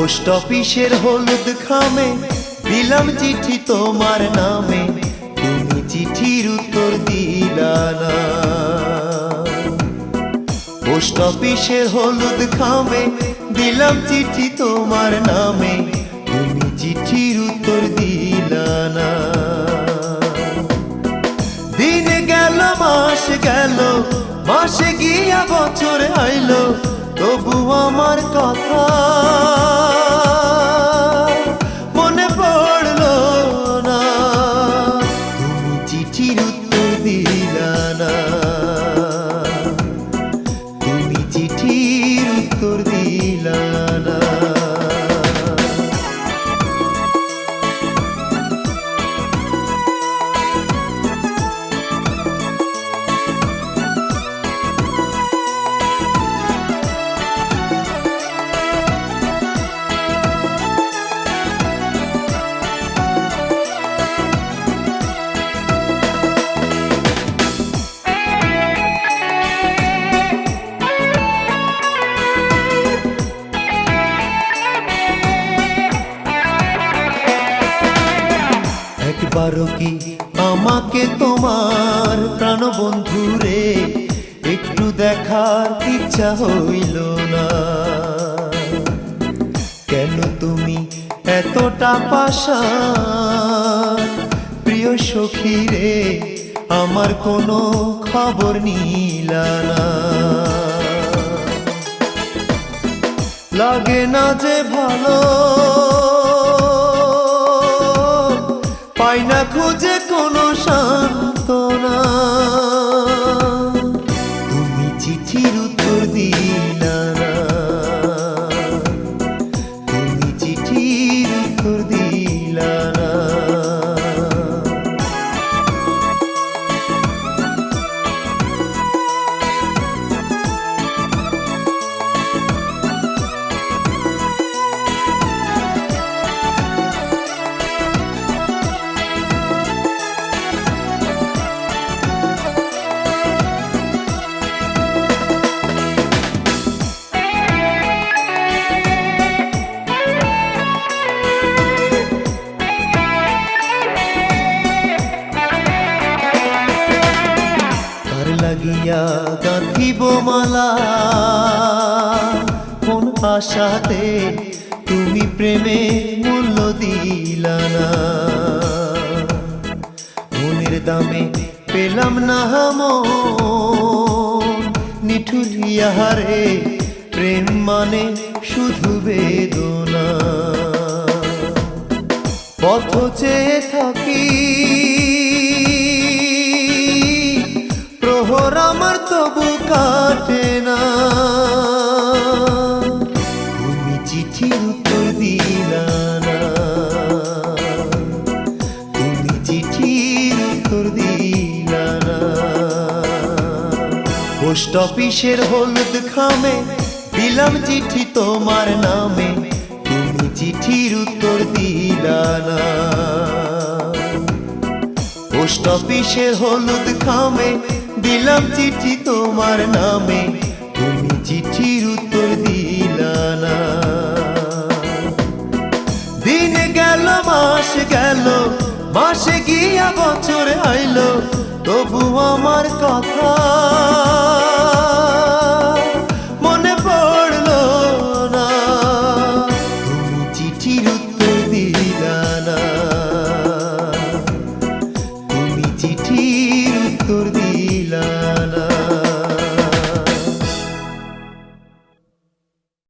Post অফিসের হলুদ খামে দিলাম চিঠি তোমার নামে, তুমি চিঠির উত্তর দিলা না। পোস্ট অফিসের হলুদ খামে দিলাম চিঠি তোমার নামে, তুমি চিঠির উত্তর দিলা না। দিন গেল মাস গেল, মাসে গিয়া বছর আইলো, তবু আমার কথা মনে পড়লো না। তুমি চিঠির উত্তর দিলা না, তুমি চিঠির উত্তর দিলা না। একবারও কি আমাকে তোমার প্রাণবন্ধু রে একটু দেখার ইচ্ছা হইল না? কেন তুমি এতটা পাষাণ প্রিয় সখী রে, আমার কোনো খবর নিলা না? লাগে না যে ভালো, পাই না খুঁজে কোনো সান্ত্বনা। তুমি চিঠির উত্তর দিলা না, তুমি চিঠির উত্তর দিলা না। লাগিয়া গাঁথিব মালা কোন আশাতে, তুমি প্রেমে মূল্য দিলা না। মনের দামে পেলাম না মন নিঠুরিয়া রে, প্রেম মানে শুধু বেদনা। পথ চেয়ে থাকি প্রহর আমার তবু কাটে না। তুমি চিঠির উত্তর দিলা না, তুমি চিঠির উত্তর দিলা না। পোস্ট অফিসের হলুদ খামে দিলাম চিঠি তোমার নামে, তুমি চিঠির উত্তর দিলা না। পোস্ট অফিসের হলুদ খামে দিলাম চিঠি তোমার নামে, তুমি চিঠির উত্তর দিলা না। দিন গেল মাস গেল, মাসে গিয়া বছর আইলো, তবু আমার কথা